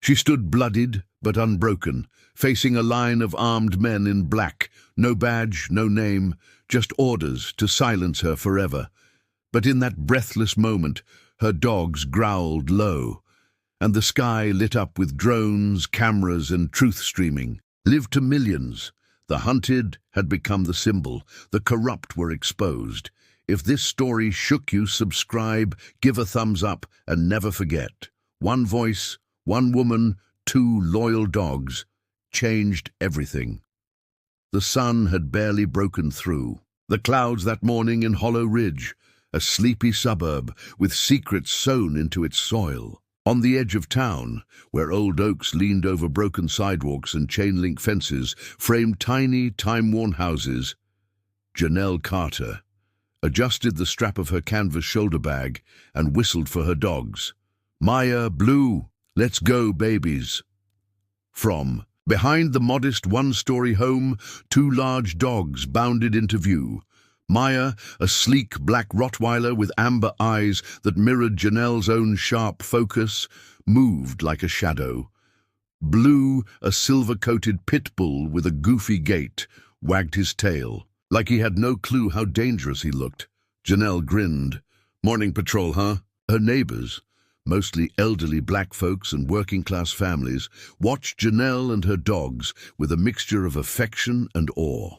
She stood bloodied but unbroken, facing a line of armed men in black, no badge, no name, just orders to silence her forever. But in that breathless moment, her dogs growled low, and the sky lit up with drones, cameras, and truth streaming. Live to millions. The hunted had become the symbol. The corrupt were exposed. If this story shook you, subscribe, give a thumbs up, and never forget. One voice, one woman, two loyal dogs changed everything. The sun had barely broken through. The clouds that morning in Hollow Ridge, a sleepy suburb with secrets sewn into its soil. On the edge of town, where old oaks leaned over broken sidewalks and chain-link fences, framed tiny, time-worn houses, Janelle Carter adjusted the strap of her canvas shoulder bag and whistled for her dogs. Maya, Blue, let's go, babies. From behind the modest one-story home, two large dogs bounded into view. Maya, a sleek black Rottweiler with amber eyes that mirrored Janelle's own sharp focus, moved like a shadow. Blue, a silver-coated pit bull with a goofy gait, wagged his tail, like he had no clue how dangerous he looked. Janelle grinned. Morning patrol, huh? Her neighbors, mostly elderly black folks and working-class families, watched Janelle and her dogs with a mixture of affection and awe.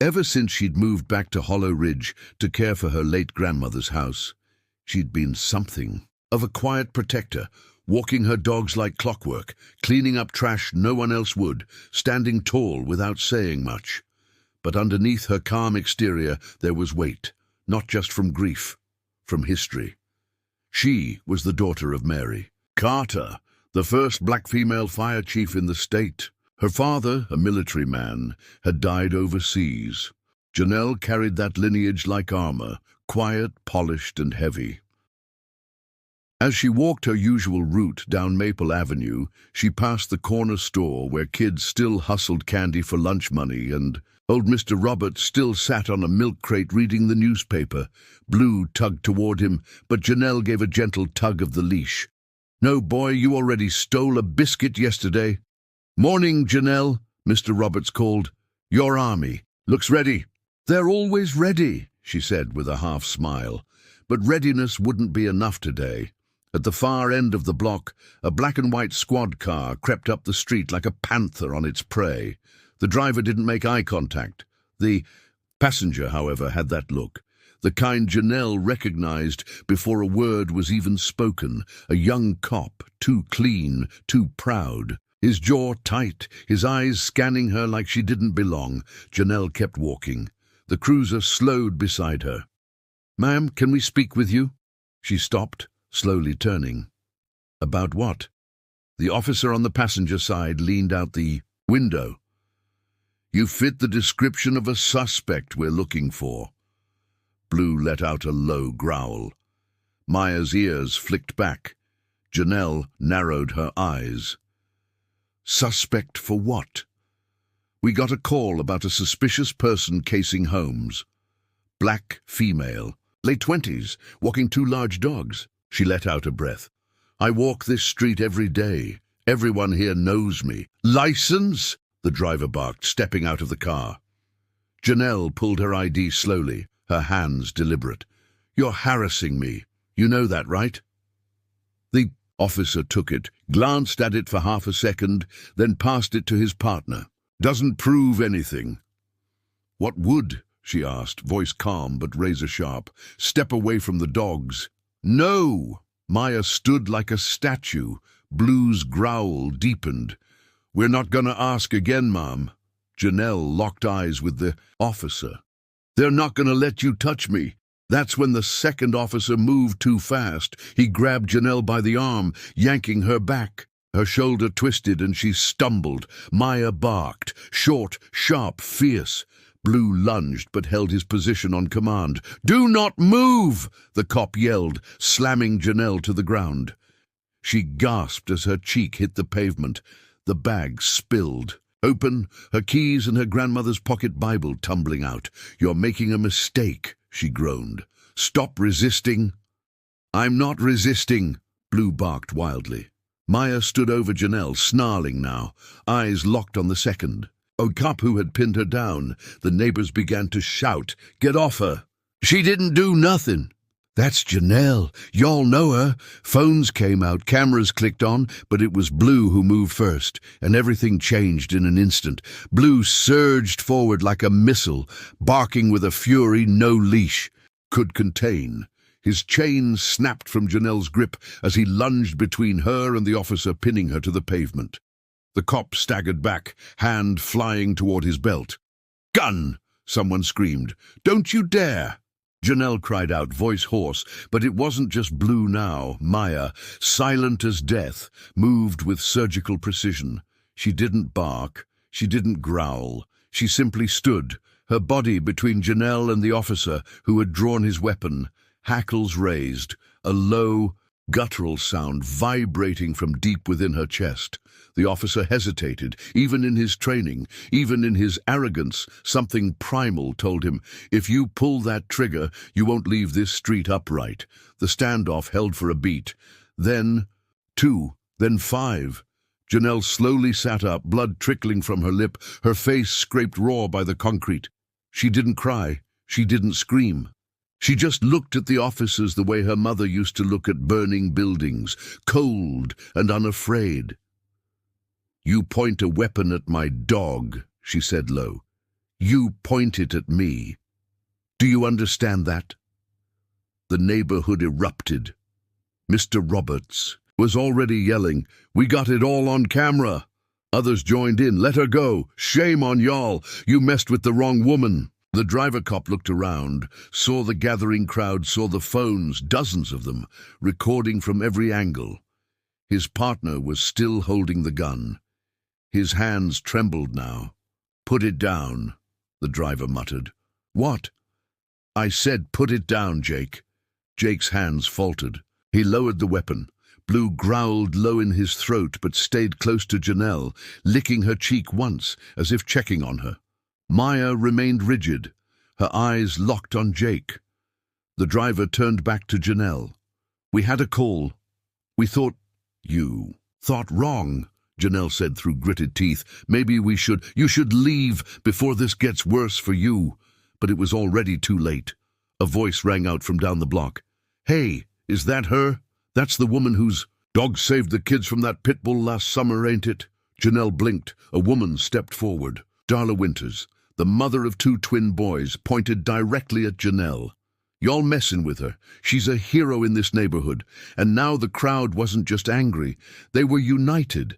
Ever since she'd moved back to Hollow Ridge to care for her late grandmother's house, she'd been something of a quiet protector, walking her dogs like clockwork, cleaning up trash no one else would, standing tall without saying much. But underneath her calm exterior there was weight, not just from grief, from history. She was the daughter of Mary Carter, the first black female fire chief in the state. Her father, a military man, had died overseas. Janelle carried that lineage like armor, quiet, polished, and heavy. As she walked her usual route down Maple Avenue, she passed the corner store where kids still hustled candy for lunch money, and old Mr. Roberts still sat on a milk crate reading the newspaper. Blue tugged toward him, but Janelle gave a gentle tug of the leash. "No, boy, you already stole a biscuit yesterday." "Morning, Janelle," Mr. Roberts called. "Your army looks ready." "They're always ready," she said with a half smile. But readiness wouldn't be enough today. At the far end of the block, a black and white squad car crept up the street like a panther on its prey. The driver didn't make eye contact. The passenger, however, had that look, the kind Janelle recognized before a word was even spoken. A young cop, too clean, too proud. His jaw tight, his eyes scanning her like she didn't belong. Janelle kept walking. The cruiser slowed beside her. "Ma'am, can we speak with you?" She stopped, slowly turning. "About what?" The officer on the passenger side leaned out the window. "You fit the description of a suspect we're looking for." Blue let out a low growl. Maya's ears flicked back. Janelle narrowed her eyes. "Suspect for what?" "We got a call about a suspicious person casing homes. Black female, late 20s, walking two large dogs." She let out a breath. "I walk this street every day. Everyone here knows me." "License?" the driver barked, stepping out of the car. Janelle pulled her ID slowly, her hands deliberate. "You're harassing me. You know that, right?" The officer took it, glanced at it for half a second, then passed it to his partner. "Doesn't prove anything." "What would?" she asked, voice calm but razor-sharp. "Step away from the dogs." "No!" Maya stood like a statue. Blue's growl deepened. "We're not gonna ask again, ma'am." Janelle locked eyes with the officer. "They're not gonna let you touch me." That's when the second officer moved too fast. He grabbed Janelle by the arm, yanking her back. Her shoulder twisted and she stumbled. Maya barked, short, sharp, fierce. Blue lunged but held his position on command. "Do not move!" the cop yelled, slamming Janelle to the ground. She gasped as her cheek hit the pavement. The bag spilled. Open, her keys and her grandmother's pocket Bible tumbling out. "You're making a mistake," she groaned. "Stop resisting." "I'm not resisting," Blue barked wildly. Maya stood over Janelle, snarling now, eyes locked on the second. A cop who had pinned her down. The neighbors began to shout, "Get off her! She didn't do nothing!" "That's Janelle. Y'all know her." Phones came out, cameras clicked on, but it was Blue who moved first, and everything changed in an instant. Blue surged forward like a missile, barking with a fury no leash could contain. His chain snapped from Janelle's grip as he lunged between her and the officer, pinning her to the pavement. The cop staggered back, hand flying toward his belt. "Gun!" someone screamed. "Don't you dare!" Janelle cried out, voice hoarse, but it wasn't just Blue now. Maya, silent as death, moved with surgical precision. She didn't bark, she didn't growl. She simply stood, her body between Janelle and the officer who had drawn his weapon, hackles raised, a low, guttural sound vibrating from deep within her chest. The officer hesitated. Even in his training, even in his arrogance, something primal told him, if you pull that trigger, you won't leave this street upright. The standoff held for a beat. Then 2, then 5. Janelle slowly sat up, blood trickling from her lip, her face scraped raw by the concrete. She didn't cry. She didn't scream. She just looked at the officers the way her mother used to look at burning buildings, cold and unafraid. "You point a weapon at my dog," she said low. "You point it at me. Do you understand that?" The neighborhood erupted. Mr. Roberts was already yelling, "We got it all on camera." Others joined in, "Let her go. Shame on y'all. You messed with the wrong woman." The driver cop looked around, saw the gathering crowd, saw the phones, dozens of them, recording from every angle. His partner was still holding the gun. His hands trembled now. "Put it down," the driver muttered. "What?" "I said put it down, Jake." Jake's hands faltered. He lowered the weapon. Blue growled low in his throat but stayed close to Janelle, licking her cheek once, as if checking on her. Maya remained rigid, her eyes locked on Jake. The driver turned back to Janelle. "We had a call. We thought—" "You thought wrong," Janelle said through gritted teeth. "Maybe you should leave before this gets worse for you." But it was already too late. A voice rang out from down the block. "Hey, is that her? That's the woman whose dog saved the kids from that pit bull last summer, ain't it?" Janelle blinked. A woman stepped forward. Darla Winters, the mother of 2 twin boys, pointed directly at Janelle. "Y'all messing with her. She's a hero in this neighborhood." And now the crowd wasn't just angry. They were united.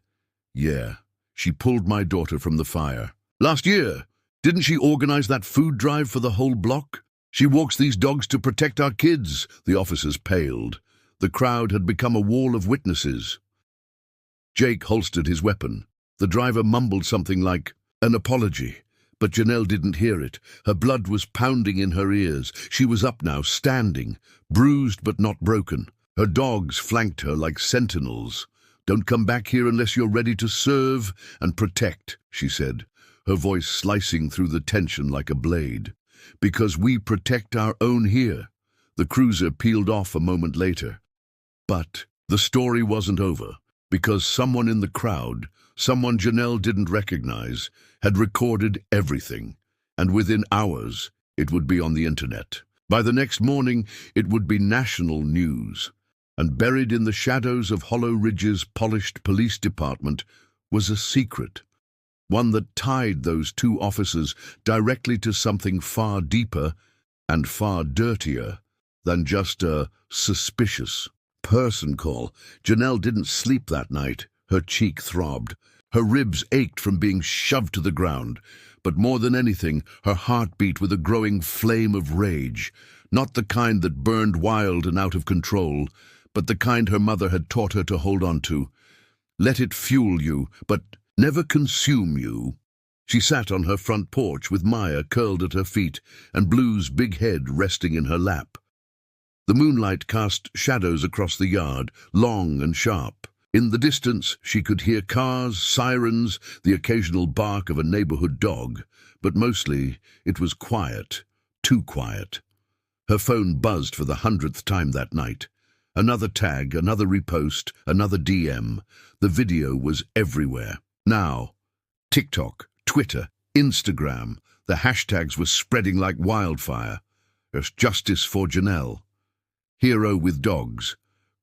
"Yeah, she pulled my daughter from the fire. Last year, didn't she organize that food drive for the whole block? She walks these dogs to protect our kids." The officers paled. The crowd had become a wall of witnesses. Jake holstered his weapon. The driver mumbled something like an apology. But Janelle didn't hear it. Her blood was pounding in her ears. She was up now, standing, bruised but not broken. Her dogs flanked her like sentinels. "Don't come back here unless you're ready to serve and protect," she said, her voice slicing through the tension like a blade. "Because we protect our own here." The cruiser peeled off a moment later. But the story wasn't over, because someone in the crowd, someone Janelle didn't recognize, had recorded everything, and within hours it would be on the internet. By the next morning it would be national news, and buried in the shadows of Hollow Ridge's polished police department was a secret, one that tied those 2 officers directly to something far deeper and far dirtier than just a suspicious person call. Janelle didn't sleep that night. Her cheek throbbed. Her ribs ached from being shoved to the ground. But more than anything, her heart beat with a growing flame of rage. Not the kind that burned wild and out of control, but the kind her mother had taught her to hold on to. Let it fuel you, but never consume you. She sat on her front porch with Maya curled at her feet and Blue's big head resting in her lap. The moonlight cast shadows across the yard, long and sharp. In the distance, she could hear cars, sirens, the occasional bark of a neighborhood dog, but mostly it was quiet, too quiet. Her phone buzzed for the 100th time that night. Another tag, another repost, another DM. The video was everywhere. Now, TikTok, Twitter, Instagram, the hashtags were spreading like wildfire. There's justice for Janelle. Hero with dogs.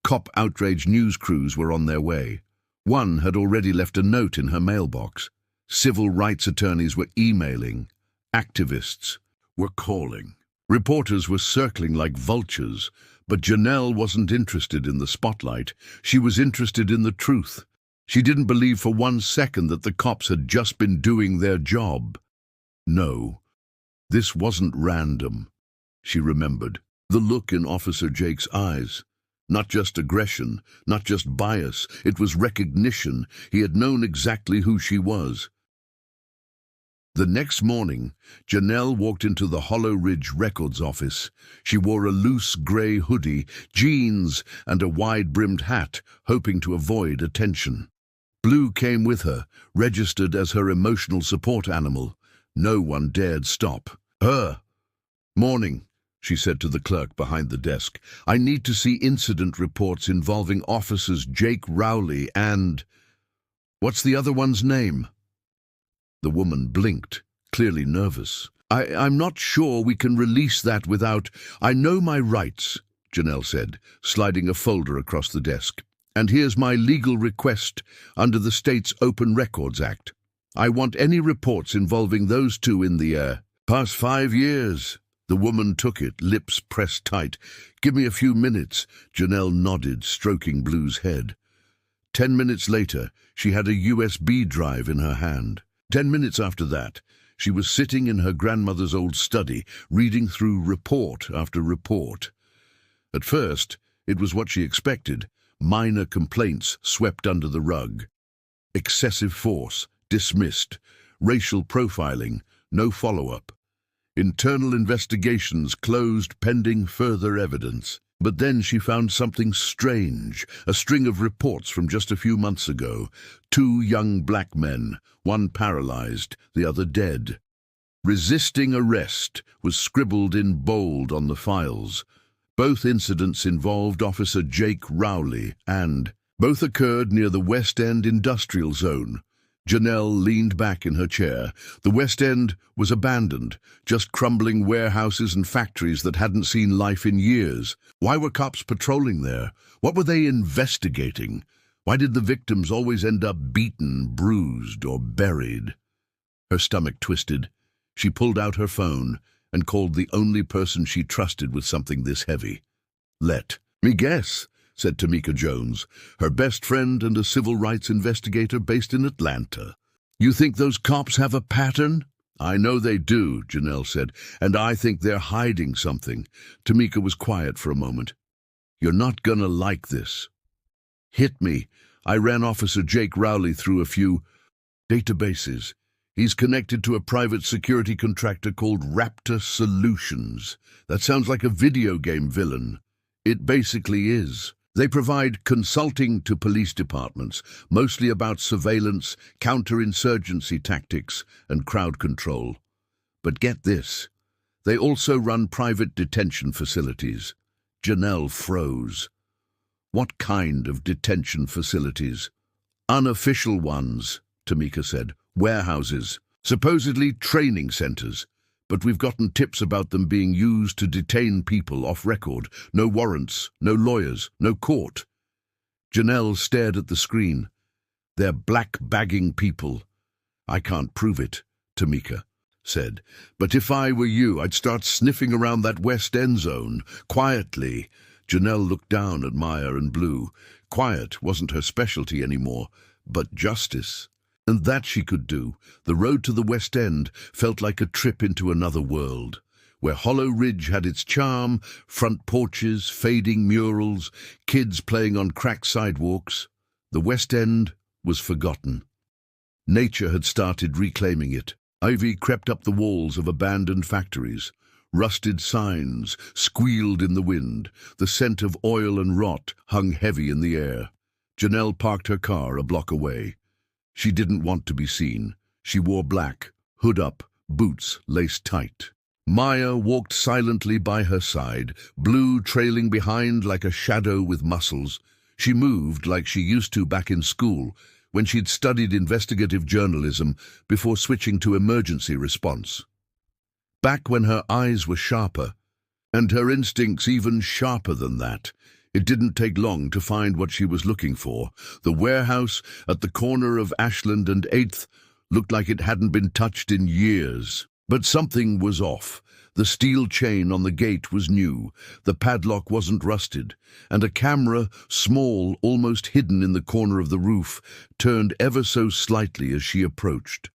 Cop outrage news crews were on their way. One had already left a note in her mailbox. Civil rights attorneys were emailing. Activists were calling. Reporters were circling like vultures. But Janelle wasn't interested in the spotlight. She was interested in the truth. She didn't believe for 1 second that the cops had just been doing their job. No, this wasn't random. She remembered the look in Officer Jake's eyes. Not just aggression, not just bias, it was recognition. He had known exactly who she was. The next morning, Janelle walked into the Hollow Ridge Records office. She wore a loose grey hoodie, jeans, and a wide-brimmed hat, hoping to avoid attention. Blue came with her, registered as her emotional support animal. No one dared stop her. "Morning," she said to the clerk behind the desk. "I need to see incident reports involving officers Jake Rowley and... what's the other one's name?" The woman blinked, clearly nervous. I'm not sure we can release that without... I know my rights," Janelle said, sliding a folder across the desk. "And here's my legal request under the state's Open Records Act. I want any reports involving those two in the past 5 years. The woman took it, lips pressed tight. "Give me a few minutes," Janelle nodded, stroking Blue's head. 10 minutes later, she had a USB drive in her hand. 10 minutes after that, she was sitting in her grandmother's old study, reading through report after report. At first, it was what she expected. Minor complaints swept under the rug. Excessive force, dismissed. Racial profiling, no follow-up. Internal investigations closed pending further evidence. But then she found something strange, a string of reports from just a few months ago. 2 young black men, one paralyzed, the other dead. "Resisting arrest" was scribbled in bold on the files. Both incidents involved Officer Jake Rowley, and both occurred near the West End industrial zone. Janelle leaned back in her chair. The West End was abandoned, just crumbling warehouses and factories that hadn't seen life in years. Why were cops patrolling there? What were they investigating? Why did the victims always end up beaten, bruised, or buried? Her stomach twisted. She pulled out her phone and called the only person she trusted with something this heavy. "Let me guess," said Tamika Jones, her best friend and a civil rights investigator based in Atlanta. "You think those cops have a pattern?" "I know they do," Janelle said, "and I think they're hiding something." Tamika was quiet for a moment. "You're not gonna like this." "Hit me." "I ran Officer Jake Rowley through a few databases. He's connected to a private security contractor called Raptor Solutions. That sounds like a video game villain." "It basically is. They provide consulting to police departments, mostly about surveillance, counterinsurgency tactics, and crowd control. But get this, they also run private detention facilities." Janelle froze. "What kind of detention facilities?" "Unofficial ones," Tamika said. "Warehouses, supposedly training centers. But we've gotten tips about them being used to detain people off record. No warrants, no lawyers, no court." Janelle stared at the screen. "They're black-bagging people." "I can't prove it," Tamika said. "But if I were you, I'd start sniffing around that West End zone, quietly." Janelle looked down at Maya and Blue. Quiet wasn't her specialty anymore, but justice. And that she could do. The road to the West End felt like a trip into another world, where Hollow Ridge had its charm, front porches, fading murals, kids playing on cracked sidewalks. The West End was forgotten. Nature had started reclaiming it. Ivy crept up the walls of abandoned factories. Rusted signs squealed in the wind. The scent of oil and rot hung heavy in the air. Janelle parked her car a block away. She didn't want to be seen. She wore black, hood up, boots laced tight. Maya walked silently by her side, Blue trailing behind like a shadow with muscles. She moved like she used to back in school, when she'd studied investigative journalism before switching to emergency response. Back when her eyes were sharper, and her instincts even sharper than that. It didn't take long to find what she was looking for. The warehouse at the corner of Ashland and 8th looked like it hadn't been touched in years. But something was off. The steel chain on the gate was new, the padlock wasn't rusted, and a camera, small, almost hidden in the corner of the roof, turned ever so slightly as she approached.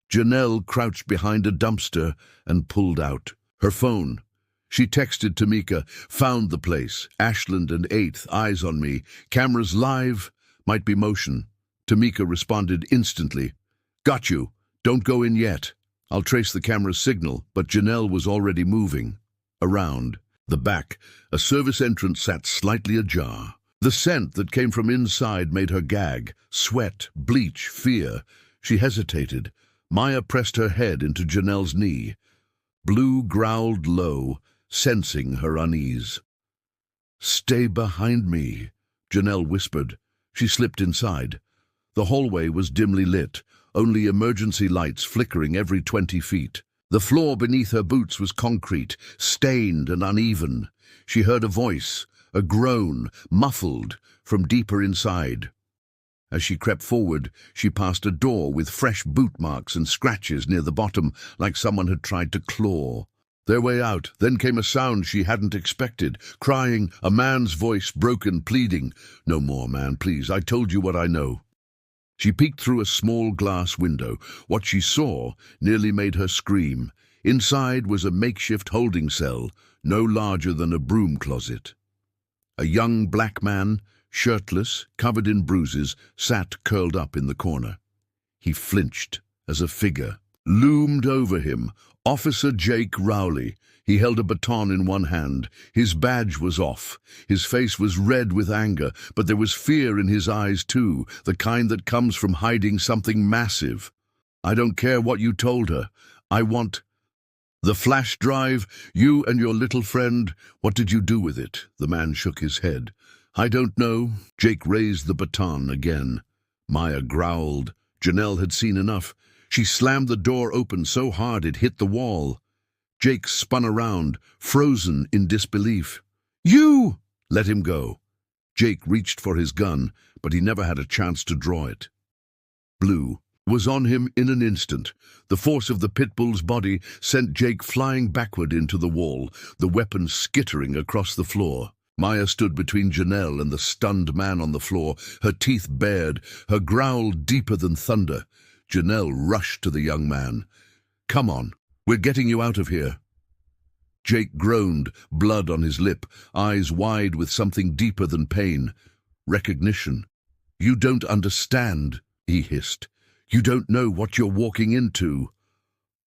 Janelle crouched behind a dumpster and pulled out her phone. She texted Tamika, "Found the place, Ashland and 8th, eyes on me, cameras live, might be motion." Tamika responded instantly, "Got you, don't go in yet. I'll trace the camera's signal," but Janelle was already moving. Around the back, a service entrance sat slightly ajar. The scent that came from inside made her gag. Sweat, bleach, fear. She hesitated. Maya pressed her head into Janelle's knee. Blue growled low, sensing her unease. "Stay behind me," Janelle whispered. She slipped inside. The hallway was dimly lit, only emergency lights flickering every 20 feet. The floor beneath her boots was concrete, stained and uneven. She heard a voice, a groan, muffled, from deeper inside. As she crept forward, she passed a door with fresh boot marks and scratches near the bottom, like someone had tried to claw. Their way out, then came a sound she hadn't expected, crying, a man's voice, broken, pleading. "No more, man, please, I told you what I know." She peeked through a small glass window. What she saw nearly made her scream. Inside was a makeshift holding cell, no larger than a broom closet. A young black man, shirtless, covered in bruises, sat curled up in the corner. He flinched as a figure loomed over him. Officer Jake Rowley. He held a baton in one hand. His badge was off. His face was red with anger, but there was fear in his eyes too, the kind that comes from hiding something massive. "I don't care what you told her. I want the flash drive. You and your little friend, what did you do with it?" The man shook his head. "I don't know." Jake raised the baton again. Maya growled. Janelle had seen enough. She slammed the door open so hard it hit the wall. Jake spun around, frozen in disbelief. "You!" "Let him go." Jake reached for his gun, but he never had a chance to draw it. Blue was on him in an instant. The force of the pit bull's body sent Jake flying backward into the wall, the weapon skittering across the floor. Maya stood between Janelle and the stunned man on the floor, her teeth bared, her growl deeper than thunder. Janelle rushed to the young man. "Come on, we're getting you out of here." Jake groaned, blood on his lip, eyes wide with something deeper than pain. Recognition. "You don't understand," he hissed. "You don't know what you're walking into."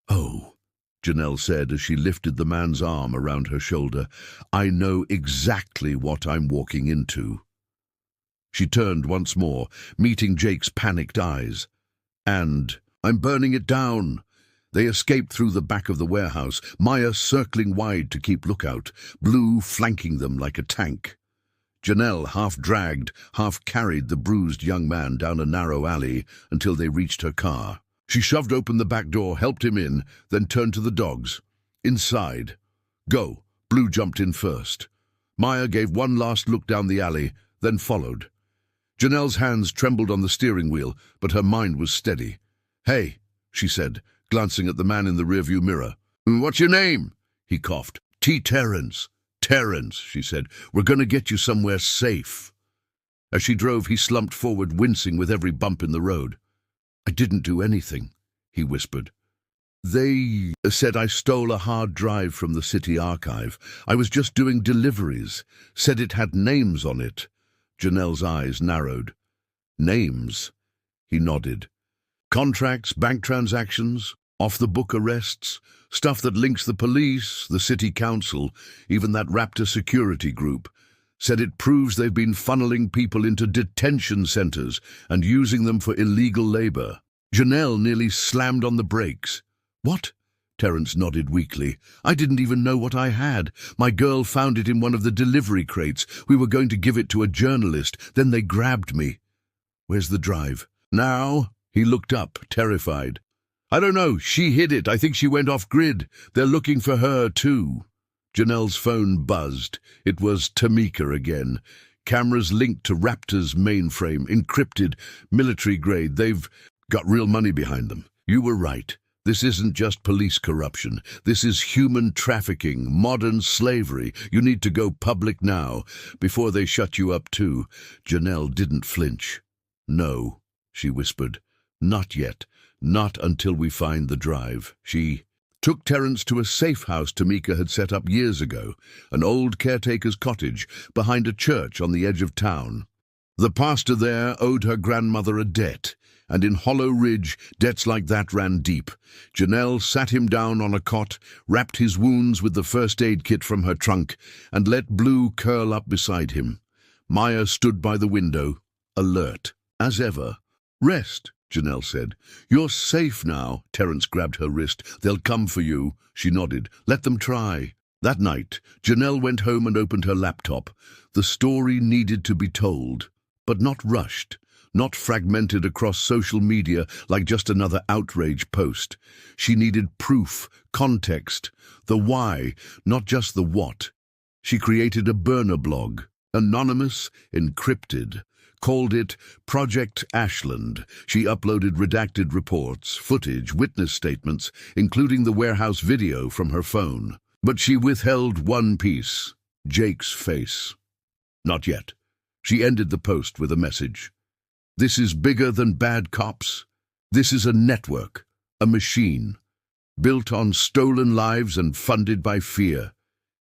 "Oh," Janelle said as she lifted the man's arm around her shoulder. "I know exactly what I'm walking into." She turned once more, meeting Jake's panicked eyes. "And I'm burning it down." They escaped through the back of the warehouse, Maya circling wide to keep lookout, Blue flanking them like a tank. Janelle half dragged, half carried the bruised young man down a narrow alley until they reached her car. She shoved open the back door, helped him in, then turned to the dogs. "Inside." "Go." Blue jumped in first. Maya gave one last look down the alley, then followed. Janelle's hands trembled on the steering wheel, but her mind was steady. "Hey," she said, glancing at the man in the rearview mirror. "What's your name?" He coughed. "T. Terrence." "Terrence," she said, "we're going to get you somewhere safe." As she drove, he slumped forward, wincing with every bump in the road. "I didn't do anything," he whispered. "They said I stole a hard drive from the city archive. I was just doing deliveries. Said it had names on it." Janelle's eyes narrowed. "Names?" He nodded. "Contracts, bank transactions, off-the-book arrests, stuff that links the police, the city council, even that Raptor security group. Said it proves they've been funneling people into detention centers and using them for illegal labor." Janelle nearly slammed on the brakes. "What?" Terence nodded weakly. "I didn't even know what I had. My girl found it in one of the delivery crates. We were going to give it to a journalist. Then they grabbed me." "Where's the drive?" "Now?" He looked up, terrified. "I don't know. She hid it. I think she went off-grid. They're looking for her, too." Janelle's phone buzzed. It was Tamika again. "Cameras linked to Raptor's mainframe, encrypted, military-grade. They've got real money behind them. You were right. This isn't just police corruption. This is human trafficking, modern slavery. You need to go public now, before they shut you up too." Janelle didn't flinch. "No," she whispered. "Not yet. Not until we find the drive." She took Terence to a safe house Tamika had set up years ago, an old caretaker's cottage behind a church on the edge of town. The pastor there owed her grandmother a debt, and in Hollow Ridge, debts like that ran deep. Janelle sat him down on a cot, wrapped his wounds with the first aid kit from her trunk, and let Blue curl up beside him. Maya stood by the window, alert, as ever. "Rest," Janelle said. "You're safe now." Terence grabbed her wrist. "They'll come for you." She nodded. "Let them try." That night, Janelle went home and opened her laptop. The story needed to be told, but not rushed. Not fragmented across social media like just another outrage post. She needed proof, context, the why, not just the what. She created a burner blog, anonymous, encrypted, called it Project Ashland. She uploaded redacted reports, footage, witness statements, including the warehouse video from her phone. But she withheld one piece, Jake's face. Not yet. She ended the post with a message. "This is bigger than bad cops. This is a network, a machine, built on stolen lives and funded by fear.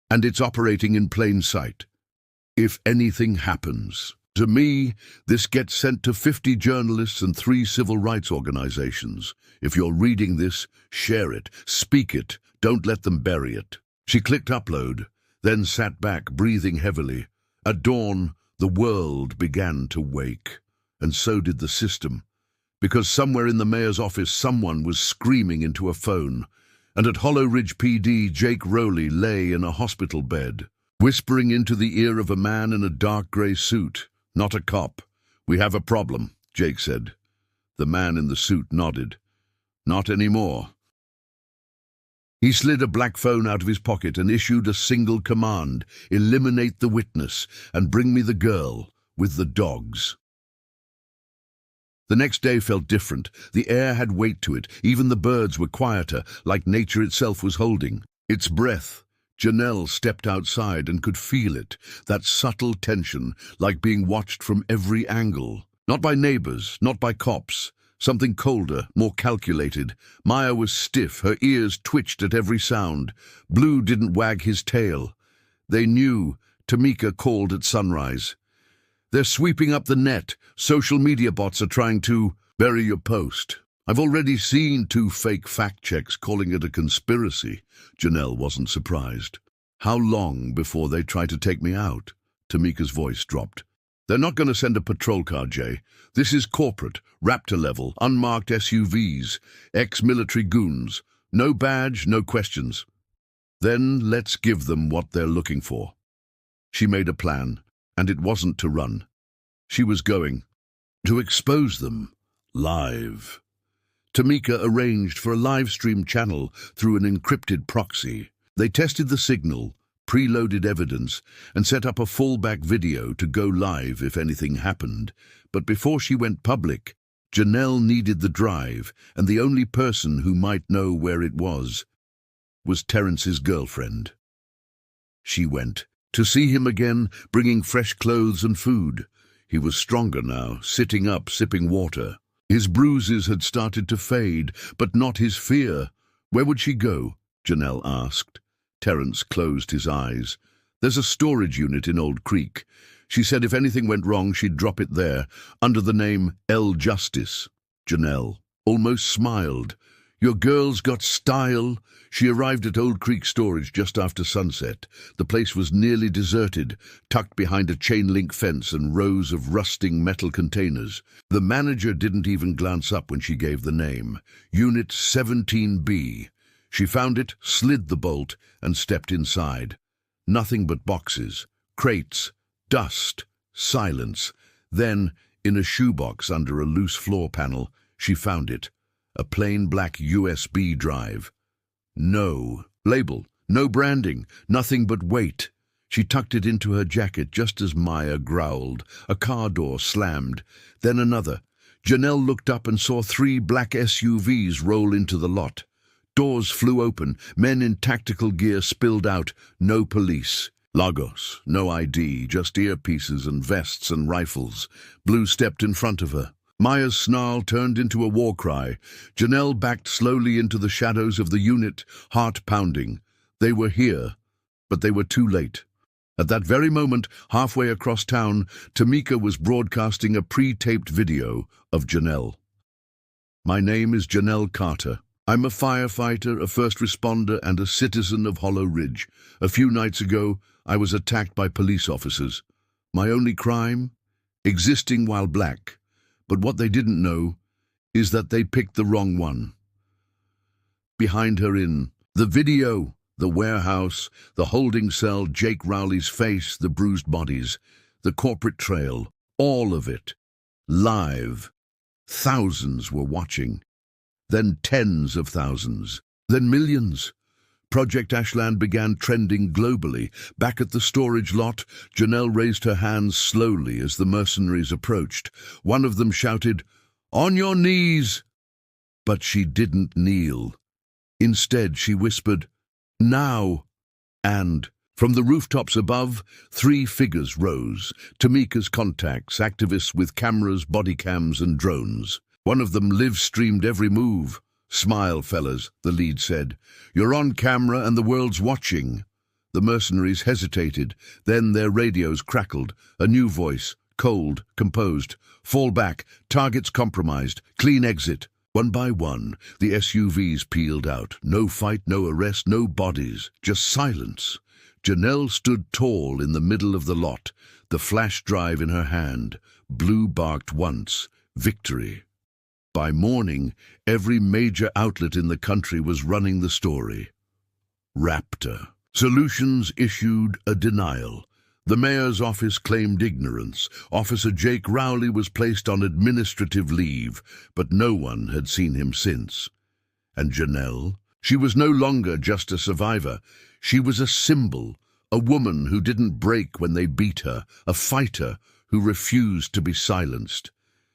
And it's operating in plain sight. If anything happens to me, this gets sent to 50 journalists and 3 civil rights organizations. If you're reading this, share it, speak it, don't let them bury it." She clicked upload, then sat back, breathing heavily. At dawn, the world began to wake. And so did the system, because somewhere in the mayor's office someone was screaming into a phone, and at Hollow Ridge PD, Jake Rowley lay in a hospital bed, whispering into the ear of a man in a dark grey suit. "Not a cop. We have a problem," Jake said. The man in the suit nodded. "Not anymore." He slid a black phone out of his pocket and issued a single command: "Eliminate the witness and bring me the girl with the dogs." The next day felt different. The air had weight to it. Even the birds were quieter, like nature itself was holding its breath. Janelle stepped outside and could feel it, that subtle tension, like being watched from every angle. Not by neighbors, not by cops. Something colder, more calculated. Maya was stiff, her ears twitched at every sound. Blue didn't wag his tail. They knew. Tamika called at sunrise. "They're sweeping up the net. Social media bots are trying to bury your post." "I've already seen 2 fake fact checks calling it a conspiracy." Janelle wasn't surprised. "How long before they try to take me out?" Tamika's voice dropped. "They're not going to send a patrol car, Jay. This is corporate, Raptor level, unmarked SUVs, ex-military goons. No badge, no questions. Then let's give them what they're looking for." She made a plan. And it wasn't to run. She was going to expose them live. Tamika arranged for a live stream channel through an encrypted proxy. They tested the signal, preloaded evidence, and set up a fallback video to go live if anything happened. But before she went public, Janelle needed the drive, and the only person who might know where it was Terence's girlfriend. She went. To see him again, bringing fresh clothes and food. He was stronger now, sitting up, sipping water. His bruises had started to fade, but not his fear. "Where would she go?" Janelle asked. Terence closed his eyes. "There's a storage unit in Old Creek. She said if anything went wrong, she'd drop it there, under the name L. Justice." Janelle almost smiled. "Your girl's got style." She arrived at Old Creek Storage just after sunset. The place was nearly deserted, tucked behind a chain-link fence and rows of rusting metal containers. The manager didn't even glance up when she gave the name. Unit 17B. She found it, slid the bolt, and stepped inside. Nothing but boxes, crates, dust, silence. Then, in a shoebox under a loose floor panel, she found it. A plain black USB drive. No label, no branding, nothing but weight. She tucked it into her jacket just as Maya growled. A car door slammed, then another. Janelle looked up and saw 3 black SUVs roll into the lot. Doors flew open, men in tactical gear spilled out. No police. Lagos, no ID, just earpieces and vests and rifles. Blue stepped in front of her. Maya's snarl turned into a war cry. Janelle backed slowly into the shadows of the unit, heart pounding. They were here, but they were too late. At that very moment, halfway across town, Tamika was broadcasting a pre-taped video of Janelle. My name is Janelle Carter. I'm a firefighter, a first responder, and a citizen of Hollow Ridge. A few nights ago, I was attacked by police officers. My only crime? Existing while black. But what they didn't know is that they picked the wrong one. Behind her in the video, the warehouse, the holding cell, Jake Rowley's face, the bruised bodies, the corporate trail, all of it. Live. Thousands were watching. Then tens of thousands. Then millions. Project Ashland began trending globally. Back at the storage lot, Janelle raised her hands slowly as the mercenaries approached. One of them shouted, "On your knees!" But she didn't kneel. Instead, she whispered, "Now!" And from the rooftops above, 3 figures rose. Tamika's contacts, activists with cameras, body cams, and drones. One of them live-streamed every move. "Smile, fellas," the lead said. "You're on camera and the world's watching." The mercenaries hesitated. Then their radios crackled. A new voice, cold, composed. "Fall back. Targets compromised. Clean exit." One by one, the SUVs peeled out. No fight, no arrest, no bodies. Just silence. Janelle stood tall in the middle of the lot, the flash drive in her hand. Blue barked once. Victory. By morning, every major outlet in the country was running the story. Raptor. Solutions issued a denial. The mayor's office claimed ignorance. Officer Jake Rowley was placed on administrative leave, but no one had seen him since. And Janelle? She was no longer just a survivor. She was a symbol, a woman who didn't break when they beat her, a fighter who refused to be silenced.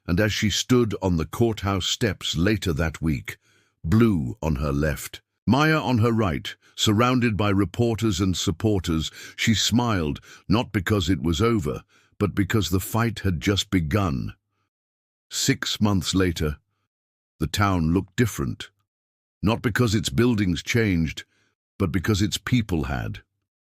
And as she stood on the courthouse steps later that week, Blue on her left, Maya on her right, surrounded by reporters and supporters, she smiled, not because it was over, but because the fight had just begun. 6 months later, the town looked different. Not because its buildings changed, but because its people had.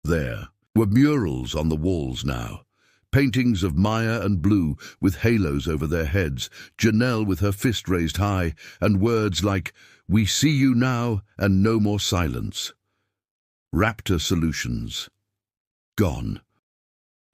There were murals on the walls now. Paintings of Maya and Blue with halos over their heads, Janelle with her fist raised high, and words like, "We see you now and no more silence." Raptor Solutions. Gone.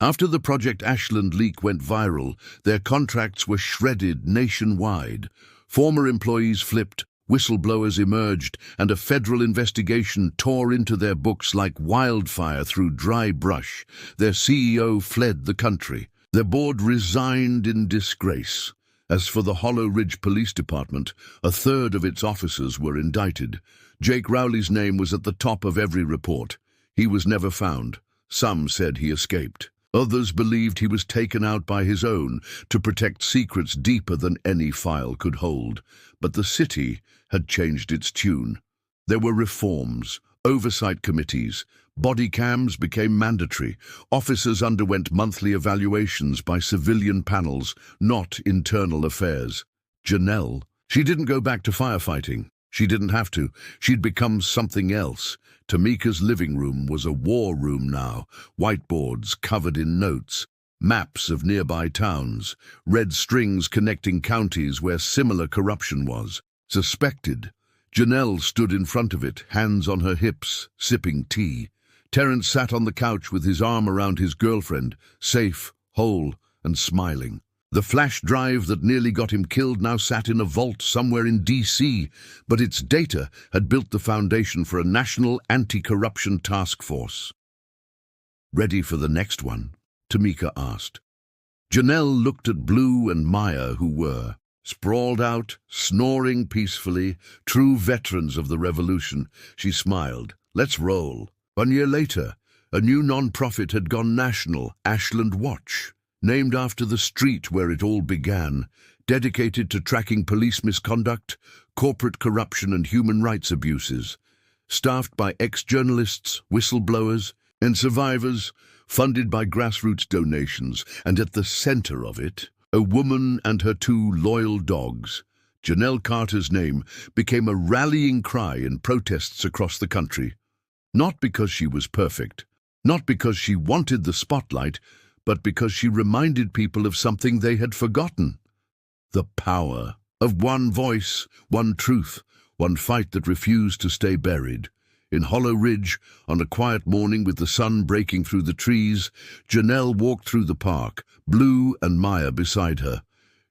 After the Project Ashland leak went viral, their contracts were shredded nationwide. Former employees flipped, whistleblowers emerged, and a federal investigation tore into their books like wildfire through dry brush. Their CEO fled the country. Their board resigned in disgrace. As for the Hollow Ridge Police Department, 1/3 of its officers were indicted. Jake Rowley's name was at the top of every report. He was never found. Some said he escaped. Others believed he was taken out by his own to protect secrets deeper than any file could hold. But the city had changed its tune. There were reforms, oversight committees, body cams became mandatory, officers underwent monthly evaluations by civilian panels, not internal affairs. Janelle, she didn't go back to firefighting. She didn't have to. She'd become something else. Tamika's living room was a war room now, whiteboards covered in notes, maps of nearby towns, red strings connecting counties where similar corruption was. Suspected. Janelle stood in front of it, hands on her hips, sipping tea. Terence sat on the couch with his arm around his girlfriend, safe, whole, and smiling. The flash drive that nearly got him killed now sat in a vault somewhere in DC, but its data had built the foundation for a national anti-corruption task force. "Ready for the next one?" Tamika asked. Janelle looked at Blue and Maya, who were sprawled out, snoring peacefully, true veterans of the revolution. She smiled. "Let's roll." 1 year later, a new non-profit had gone national, Ashland Watch, named after the street where it all began, dedicated to tracking police misconduct, corporate corruption and human rights abuses, staffed by ex-journalists, whistleblowers, and survivors, funded by grassroots donations, and at the center of it, a woman and her 2 loyal dogs. Janelle Carter's name became a rallying cry in protests across the country. Not because she was perfect, not because she wanted the spotlight, but because she reminded people of something they had forgotten: the power of one voice, one truth, one fight that refused to stay buried. In Hollow Ridge, on a quiet morning with the sun breaking through the trees, Janelle walked through the park, Blue and Maya beside her.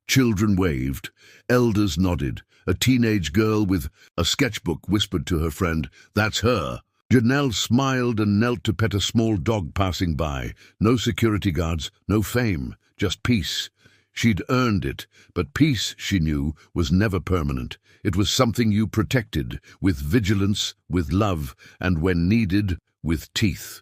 Children waved, elders nodded. A teenage girl with a sketchbook whispered to her friend, "That's her." Janelle smiled and knelt to pet a small dog passing by. No security guards, no fame, just peace. She'd earned it, but peace, she knew, was never permanent. It was something you protected, with vigilance, with love, and when needed, with teeth.